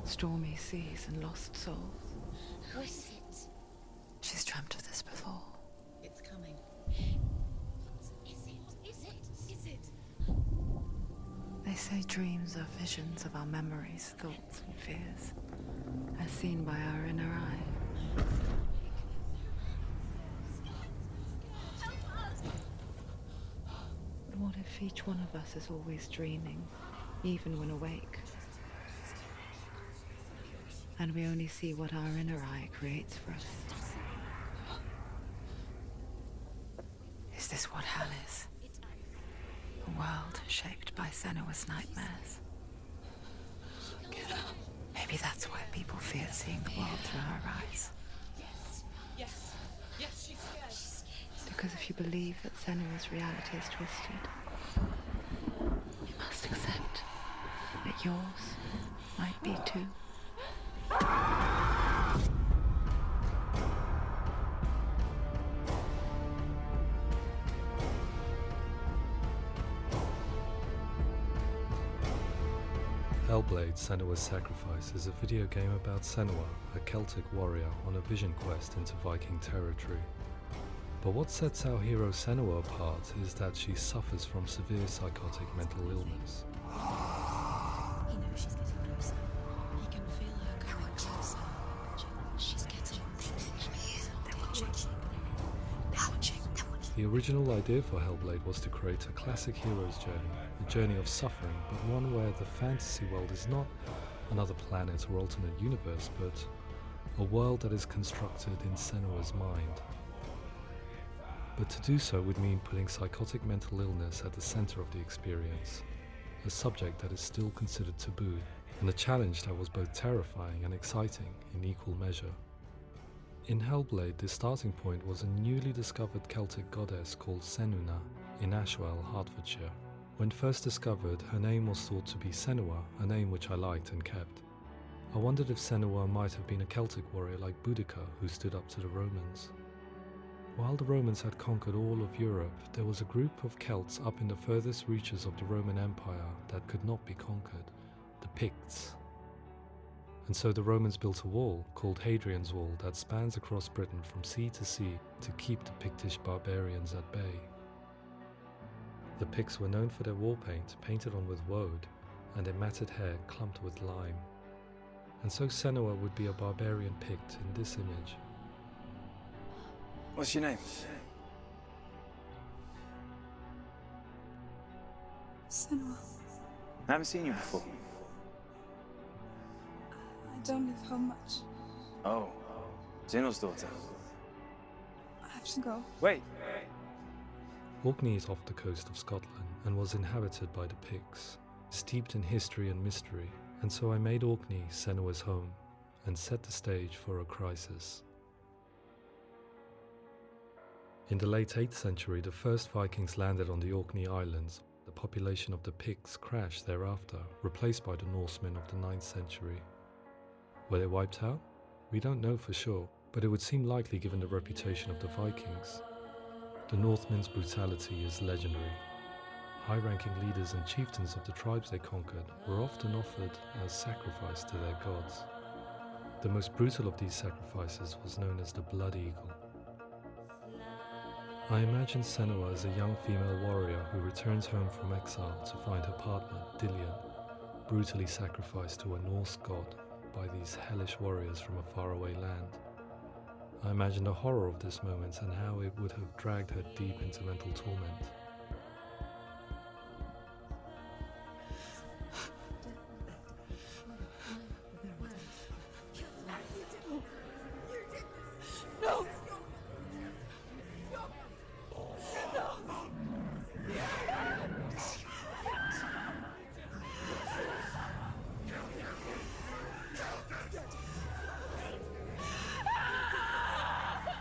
Stormy seas and lost souls. Who is it? She's dreamt of this before. It's coming. Is it? They say dreams are visions of our memories, thoughts and fears, as seen by our inner eye. But what if each one of us is always dreaming, even when awake? And we only see what our inner eye creates for us. Is this what hell is? A world shaped by SENUA'S nightmares. Get up. Maybe that's why people fear seeing the world through our eyes. Yes, she's scared. Because if you believe that SENUA'S reality is twisted, you must accept that yours might be too. Hellblade: SENUA'S Sacrifice is a video game about Senua, a Celtic warrior on a vision quest into Viking territory. But what sets our hero Senua apart is that she suffers from severe psychotic mental illness. He knows she's getting closer. He can feel her coming closer. She's getting watching. The original idea for Hellblade was to create a classic hero's journey, a journey of suffering, but one where the fantasy world is not another planet or alternate universe, but a world that is constructed in Senua's mind. But to do so would mean putting psychotic mental illness at the center of the experience, a subject that is still considered taboo, and a challenge that was both terrifying and exciting in equal measure. In Hellblade, the starting point was a newly discovered Celtic goddess called Senuna in Ashwell, Hertfordshire. When first discovered, her name was thought to be Senua, a name which I liked and kept. I wondered if Senua might have been a Celtic warrior like Boudica who stood up to the Romans. While the Romans had conquered all of Europe, there was a group of Celts up in the furthest reaches of the Roman Empire that could not be conquered, the Picts. And so the Romans built a wall, called Hadrian's Wall, that spans across Britain from sea to sea to keep the Pictish barbarians at bay. The Picts were known for their war paint, painted on with woad, and their matted hair clumped with lime. And so Senua would be a barbarian Pict in this image. What's your name? Senua. I haven't seen you before. I don't live home much. Oh, Zeno's daughter. I have to go. Wait. Orkney is off the coast of Scotland and was inhabited by the Picts, steeped in history and mystery, and so I made Orkney Senua's home and set the stage for a crisis. In the late 8th century, the first Vikings landed on the Orkney Islands. The population of the Picts crashed thereafter, replaced by the Norsemen of the 9th century. Were they wiped out? We don't know for sure, but it would seem likely given the reputation of the Vikings. The Northmen's brutality is legendary. High-ranking leaders and chieftains of the tribes they conquered were often offered as sacrifice to their gods. The most brutal of these sacrifices was known as the Blood Eagle. I imagine Senua as a young female warrior who returns home from exile to find her partner, Dillion, brutally sacrificed to a Norse god by these hellish warriors from a faraway land. I imagine the horror of this moment and how it would have dragged her deep into mental torment. No!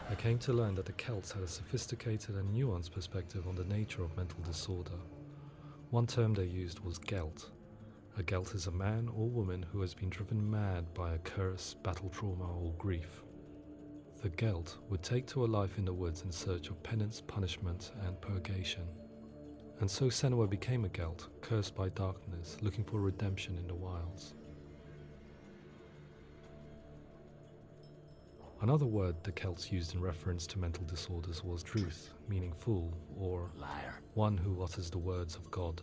I came to learn that the Celts had a sophisticated and nuanced perspective on the nature of mental disorder. One term they used was Gelt. A Gelt is a man or woman who has been driven mad by a curse, battle trauma, or grief. The Gelt would take to a life in the woods in search of penance, punishment, and purgation. And so Senua became a Gelt, cursed by darkness, looking for redemption in the wilds. Another word the Celts used in reference to mental disorders was druth, meaning fool, or Liar. one who utters the words of God.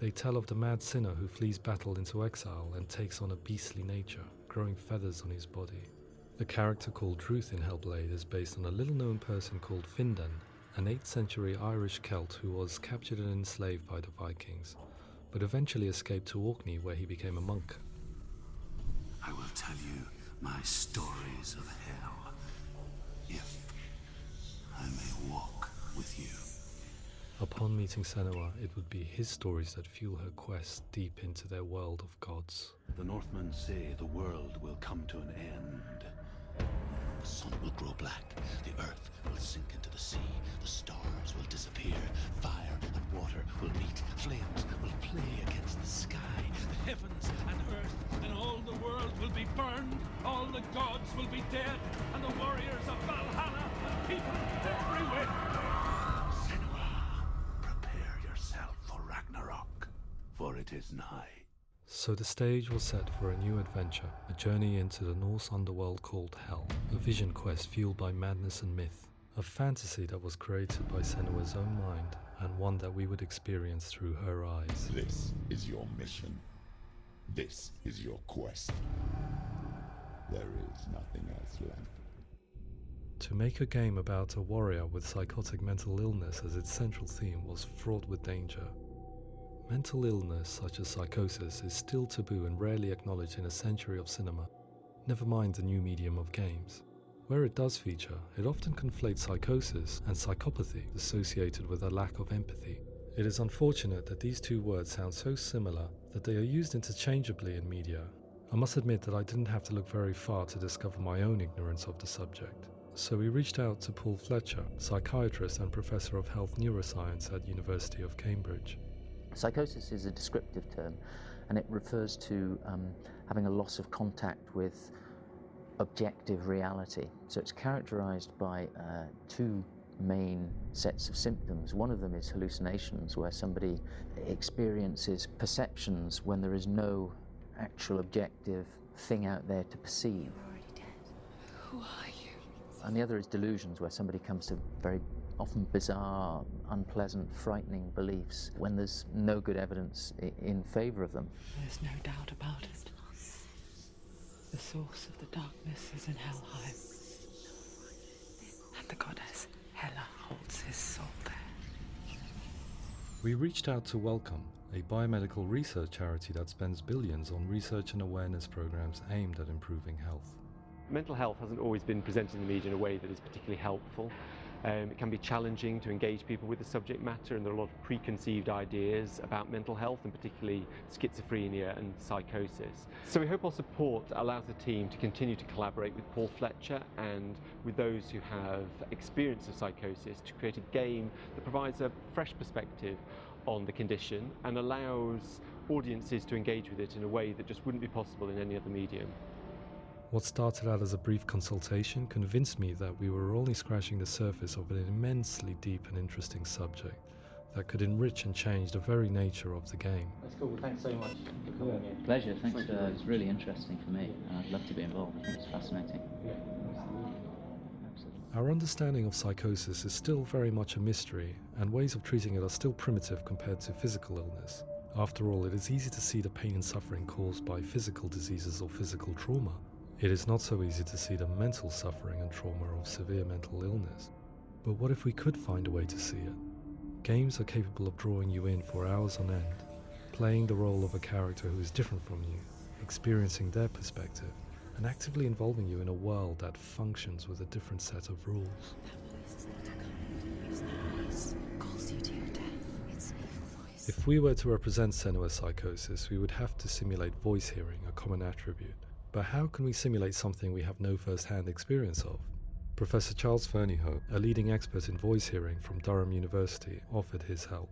They tell of the mad sinner who flees battle into exile and takes on a beastly nature, growing feathers on his body. The character called Druth in Hellblade is based on a little-known person called Findan, an 8th century Irish Celt who was captured and enslaved by the Vikings, but eventually escaped to Orkney where he became a monk. I will tell you my stories of hell, if I may walk with you. Upon meeting Senua, it would be his stories that fuel her quest deep into their world of gods. The Northmen say the world will come to an end. The sun will grow black, the earth will sink into the sea, the stars will disappear, fire and water will meet, flames will play against the sky, the heavens and earth and all the world will be burned, all the gods will be dead, and the warriors of Valhalla and people everywhere. Senua, prepare yourself for Ragnarok, for it is nigh. So the stage was set for a new adventure, a journey into the Norse underworld called Hell, a vision quest fueled by madness and myth, a fantasy that was created by Senua's own mind, and one that we would experience through her eyes. This is your mission. This is your quest. There is nothing else left. To make a game about a warrior with psychotic mental illness as its central theme was fraught with danger. Mental illness, such as psychosis, is still taboo and rarely acknowledged in a century of cinema, never mind the new medium of games. Where it does feature, it often conflates psychosis and psychopathy associated with a lack of empathy. It is unfortunate that these two words sound so similar that they are used interchangeably in media. I must admit that I didn't have to look very far to discover my own ignorance of the subject. So we reached out to Paul Fletcher, psychiatrist and professor of health neuroscience at University of Cambridge. Psychosis is a descriptive term, and it refers to having a loss of contact with objective reality. So it's characterized by two main sets of symptoms. One of them is hallucinations, where somebody experiences perceptions when there is no actual objective thing out there to perceive. You're already dead. Who are you? And the other is delusions, where somebody comes to very often bizarre, unpleasant, frightening beliefs when there's no good evidence in favor of them. There's no doubt about it. The source of the darkness is in Helheim. And the goddess Hela holds his soul there. We reached out to Welcome, a biomedical research charity that spends billions on research and awareness programs aimed at improving health. Mental health hasn't always been presented in the media in a way that is particularly helpful. It can be challenging to engage people with the subject matter, and there are a lot of preconceived ideas about mental health, and particularly schizophrenia and psychosis. So we hope our support allows the team to continue to collaborate with Paul Fletcher and with those who have experience of psychosis to create a game that provides a fresh perspective on the condition and allows audiences to engage with it in a way that just wouldn't be possible in any other medium. What started out as a brief consultation convinced me that we were only scratching the surface of an immensely deep and interesting subject that could enrich and change the very nature of the game. That's cool. Thanks so much for coming here. Pleasure. Thanks. It's really interesting for me, and I'd love to be involved. I think it's fascinating. Absolutely. Our understanding of psychosis is still very much a mystery, and ways of treating it are still primitive compared to physical illness. After all, it is easy to see the pain and suffering caused by physical diseases or physical trauma. It is not so easy to see the mental suffering and trauma of severe mental illness. But what if we could find a way to see it? Games are capable of drawing you in for hours on end, playing the role of a character who is different from you, experiencing their perspective, and actively involving you in a world that functions with a different set of rules. Calls you to your death. It's an evil voice. If we were to represent Senua's psychosis, we would have to simulate voice hearing, a common attribute. But how can we simulate something we have no first-hand experience of? Professor Charles Fernyhough, a leading expert in voice hearing from Durham University, offered his help.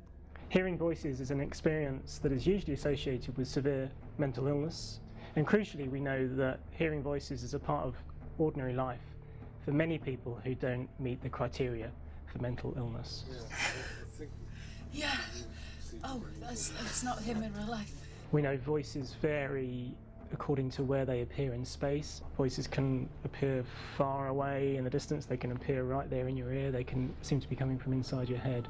Hearing voices is an experience that is usually associated with severe mental illness, and crucially we know that hearing voices is a part of ordinary life for many people who don't meet the criteria for mental illness. Yeah. Oh, that's not him in real life. We know voices vary according to where they appear in space. Voices can appear far away in the distance, they can appear right there in your ear, they can seem to be coming from inside your head.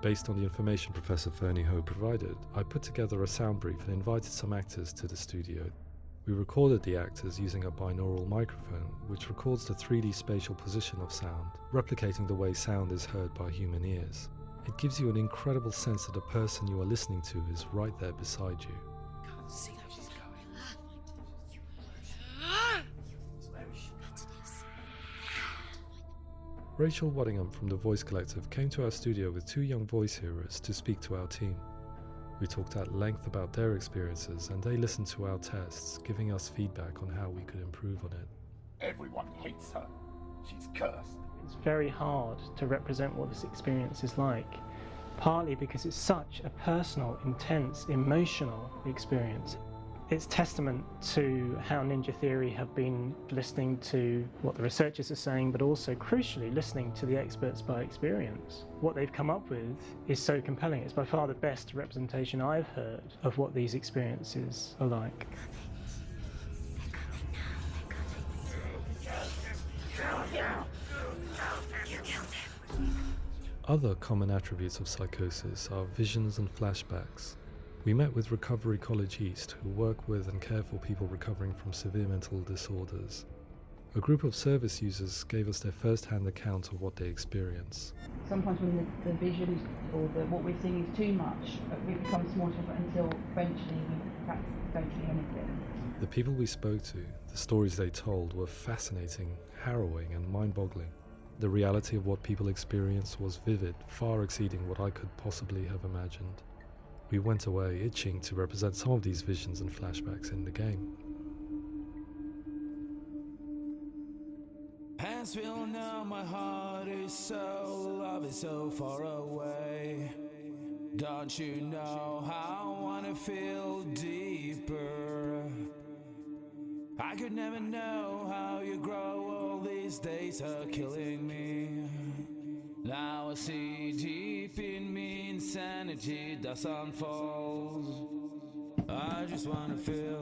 Based on the information Professor Fernie Ho provided, I put together a sound brief and invited some actors to the studio. We recorded the actors using a binaural microphone, which records the 3D spatial position of sound, replicating the way sound is heard by human ears. It gives you an incredible sense that the person you are listening to is right there beside you. Can't see how she's going. Rachel Waddingham from the Voice Collective came to our studio with 2 young voice hearers to speak to our team. We talked at length about their experiences and they listened to our tests, giving us feedback on how we could improve on it. Everyone hates her. She's cursed. It's very hard to represent what this experience is like, partly because it's such a personal, intense, emotional experience. It's testament to how Ninja Theory have been listening to what the researchers are saying, but also, crucially, listening to the experts by experience. What they've come up with is so compelling. It's by far the best representation I've heard of what these experiences are like. Other common attributes of psychosis are visions and flashbacks. We met with Recovery College East, who work with and care for people recovering from severe mental disorders. A group of service users gave us their first-hand account of what they experience. Sometimes when the visions or what we're seeing is too much, it becomes more difficult until eventually we perhaps don't see anything. The people we spoke to, the stories they told, were fascinating, harrowing and mind-boggling. The reality of what people experienced was vivid, far exceeding what I could possibly have imagined. We went away itching to represent some of these visions and flashbacks in the game. Hands will know my heart is so, love is so far away. Don't you know how I wanna feel deeper? I could never know how you grow, all these days are killing me. Now I see deep in me insanity does unfold. I just wanna feel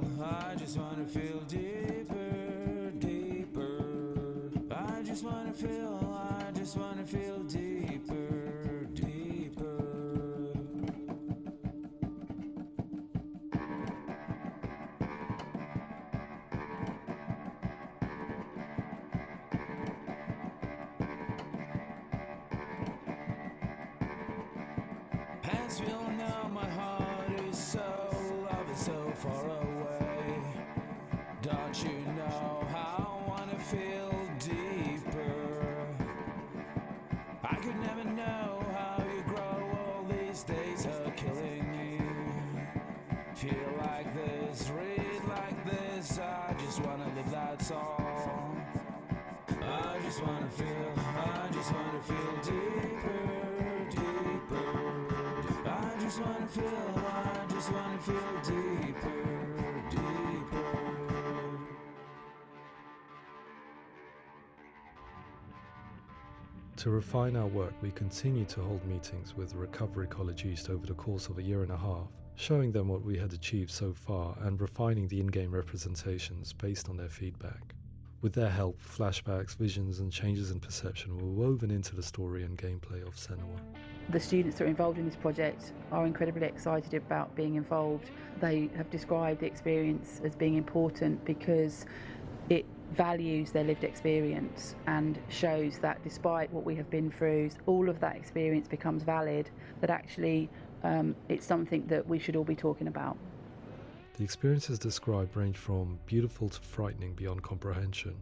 deeper, deeper. I just wanna feel deeper, deeper. Hands will know my heart is so, love is so far away. Don't you know how I wanna feel deeper? I could never know how you grow, all these days are killing me. Feel like this, read like this, I just wanna live, that's all. I just wanna feel deeper, deeper. I just wanna feel deeper, deeper. To refine our work, we continued to hold meetings with Recovery College East over the course of a year and a half, showing them what we had achieved so far and refining the in-game representations based on their feedback. With their help, flashbacks, visions and changes in perception were woven into the story and gameplay of Senua. The students that are involved in this project are incredibly excited about being involved. They have described the experience as being important because it values their lived experience and shows that despite what we have been through, all of that experience becomes valid, that actually it's something that we should all be talking about. The experiences described range from beautiful to frightening beyond comprehension.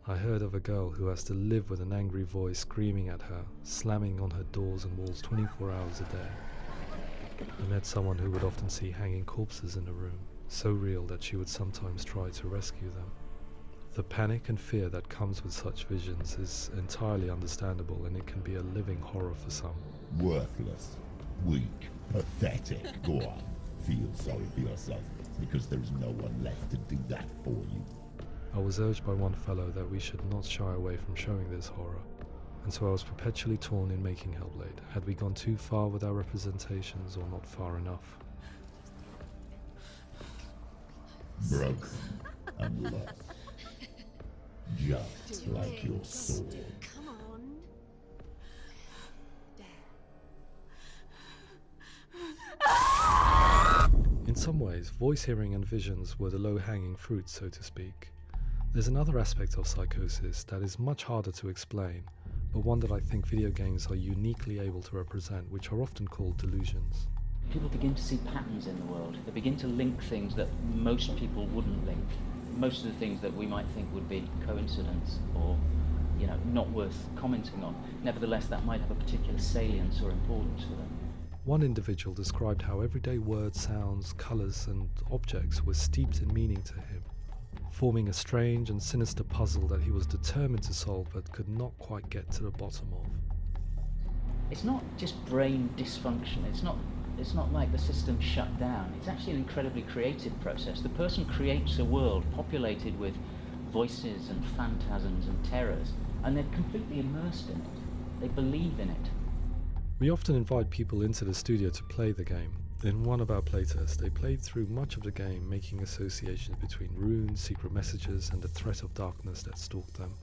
I heard of a girl who has to live with an angry voice screaming at her, slamming on her doors and walls 24 hours a day. I met someone who would often see hanging corpses in a room, so real that she would sometimes try to rescue them. The panic and fear that comes with such visions is entirely understandable, and it can be a living horror for some. Worthless, weak, pathetic. Go on, feel sorry for yourself, because there's no one left to do that for you. I was urged by one fellow that we should not shy away from showing this horror, and so I was perpetually torn in making Hellblade. Had we gone too far with our representations or not far enough? broken, and lost. Just like your soul. Come on. In some ways, voice hearing and visions were the low-hanging fruit, so to speak. There's another aspect of psychosis that is much harder to explain, but one that I think video games are uniquely able to represent, which are often called delusions. People begin to see patterns in the world. They begin to link things that most people wouldn't link. Most of the things that we might think would be coincidence or, not worth commenting on. Nevertheless, that might have a particular salience or importance for them. One individual described how everyday words, sounds, colours and objects were steeped in meaning to him, forming a strange and sinister puzzle that he was determined to solve but could not quite get to the bottom of. It's not just brain dysfunction. It's not like the system shut down. It's actually an incredibly creative process. The person creates a world populated with voices and phantasms and terrors, and they're completely immersed in it. They believe in it. We often invite people into the studio to play the game. In one of our playtests, they played through much of the game, making associations between runes, secret messages, and the threat of darkness that stalked them.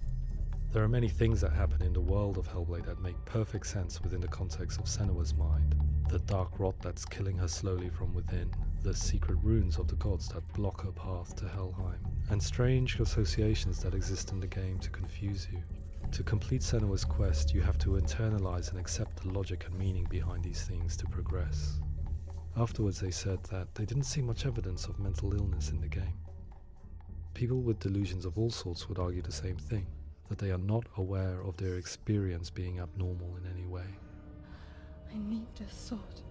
There are many things that happen in the world of Hellblade that make perfect sense within the context of SENUA'S mind. The dark rot that's killing her slowly from within, the secret runes of the gods that block her path to Helheim, and strange associations that exist in the game to confuse you. To complete SENUA'S quest, you have to internalize and accept the logic and meaning behind these things to progress. Afterwards, they said that they didn't see much evidence of mental illness in the game. People with delusions of all sorts would argue the same thing, that they are not aware of their experience being abnormal in any way. I need this sword.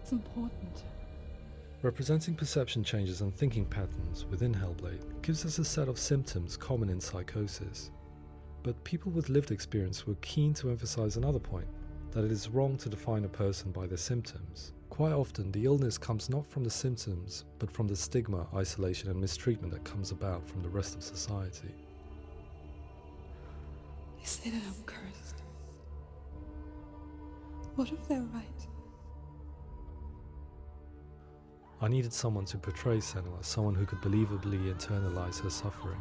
It's important. Representing perception changes and thinking patterns within Hellblade gives us a set of symptoms common in psychosis. But people with lived experience were keen to emphasize another point, that it is wrong to define a person by their symptoms. Quite often, the illness comes not from the symptoms, but from the stigma, isolation and mistreatment that comes about from the rest of society. They say that I'm cursed. What if they're right? I needed someone to portray Senua, someone who could believably internalize her suffering.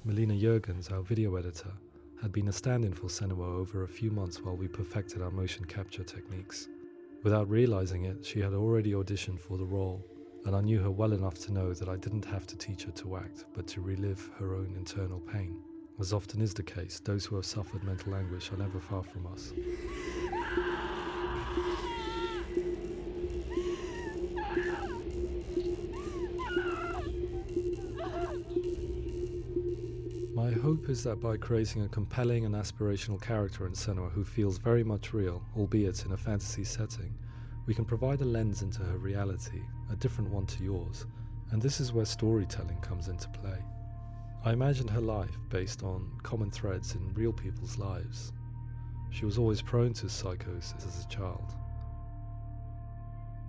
Melina Jurgens, our video editor, had been a stand-in for Senua over a few months while we perfected our motion capture techniques. Without realizing it, she had already auditioned for the role, and I knew her well enough to know that I didn't have to teach her to act, but to relive her own internal pain. As often is the case, those who have suffered mental anguish are never far from us. My hope is that by creating a compelling and aspirational character in Senua who feels very much real, albeit in a fantasy setting, we can provide a lens into her reality, a different one to yours, and this is where storytelling comes into play. I imagined her life based on common threads in real people's lives. She was always prone to psychosis as a child.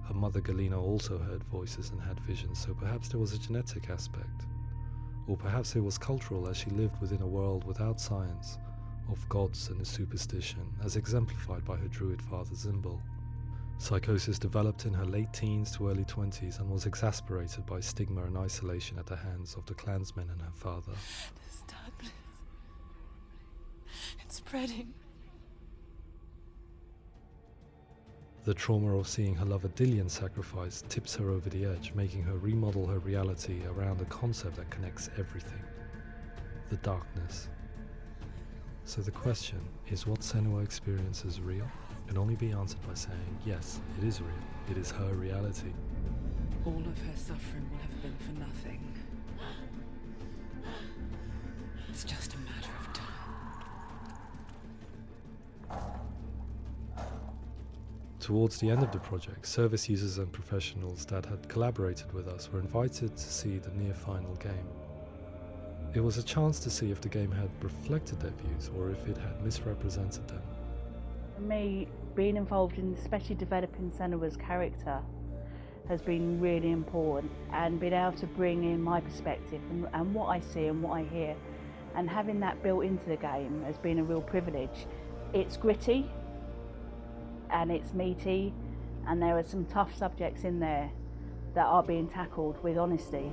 Her mother Galina also heard voices and had visions, so perhaps there was a genetic aspect. Or perhaps it was cultural, as she lived within a world without science, of gods and a superstition, as exemplified by her druid father Zimbal. Psychosis developed in her late teens to early 20s and was exacerbated by stigma and isolation at the hands of the clansmen and her father. This darkness. It's spreading. The trauma of seeing her lover Dillian sacrificed tips her over the edge, making her remodel her reality around a concept that connects everything: the darkness. So the question is, what Senua experiences real? Can only be answered by saying, yes, it is real. It is her reality. All of her suffering will have been for nothing. It's just a matter of time. Towards the end of the project, service users and professionals that had collaborated with us were invited to see the near-final game. It was a chance to see if the game had reflected their views or if it had misrepresented them. For me, being involved in especially developing Senua's character has been really important, and being able to bring in my perspective and what I see and what I hear and having that built into the game has been a real privilege. It's gritty and it's meaty, and there are some tough subjects in there that are being tackled with honesty.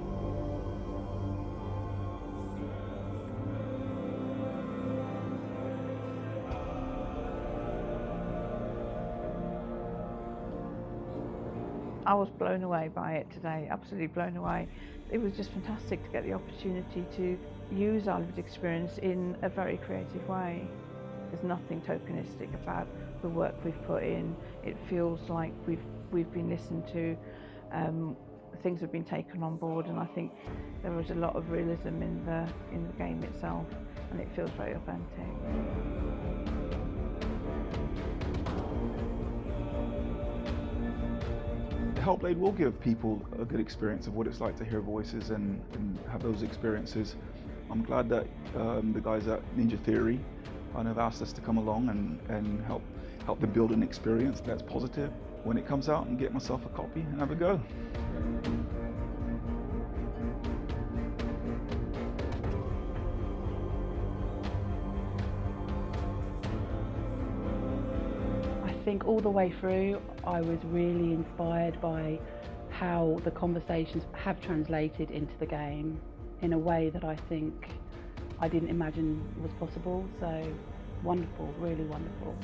I was blown away by it today, absolutely blown away. It was just fantastic to get the opportunity to use our lived experience in a very creative way. There's nothing tokenistic about the work we've put in. It feels like we've been listened to, things have been taken on board, and I think there was a lot of realism in the game itself, and it feels very authentic. Hellblade will give people a good experience of what it's like to hear voices and have those experiences. I'm glad that the guys at Ninja Theory have asked us to come along and help them build an experience that's positive when it comes out, and get myself a copy and have a go. I think all the way through I was really inspired by how the conversations have translated into the game in a way that I think I didn't imagine was possible. So wonderful, really wonderful.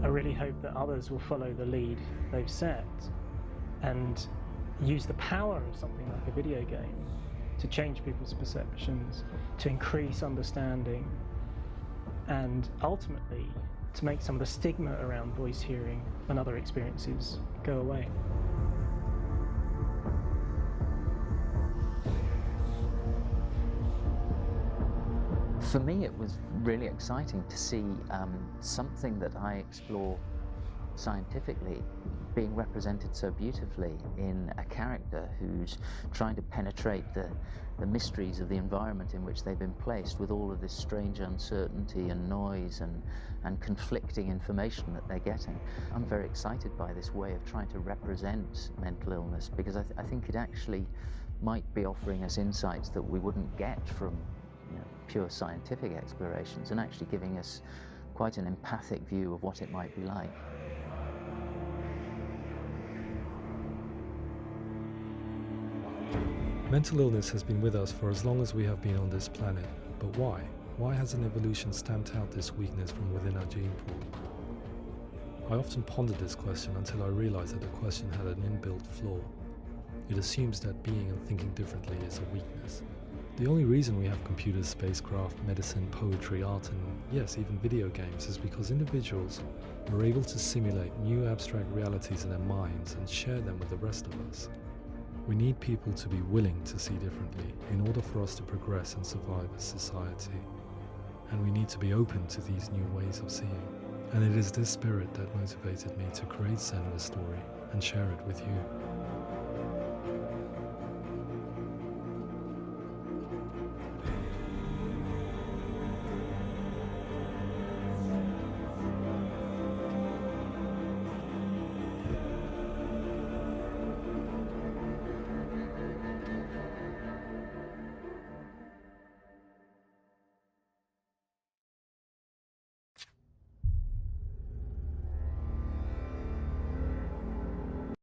I really hope that others will follow the lead they've set and use the power of something like a video game to change people's perceptions, to increase understanding, and ultimately to make some of the stigma around voice hearing and other experiences go away. For me, it was really exciting to see something that I explore scientifically being represented so beautifully in a character who's trying to penetrate the mysteries of the environment in which they've been placed, with all of this strange uncertainty and noise and conflicting information that they're getting. I'm very excited by this way of trying to represent mental illness, because I think it actually might be offering us insights that we wouldn't get from pure scientific explorations, and actually giving us quite an empathic view of what it might be like. Mental illness has been with us for as long as we have been on this planet, but why? Why hasn't evolution stamped out this weakness from within our gene pool? I often pondered this question until I realized that the question had an inbuilt flaw. It assumes that being and thinking differently is a weakness. The only reason we have computers, spacecraft, medicine, poetry, art, and yes, even video games is because individuals are able to simulate new abstract realities in their minds and share them with the rest of us. We need people to be willing to see differently in order for us to progress and survive as society. And we need to be open to these new ways of seeing. And it is this spirit that motivated me to create SENUA'S story and share it with you.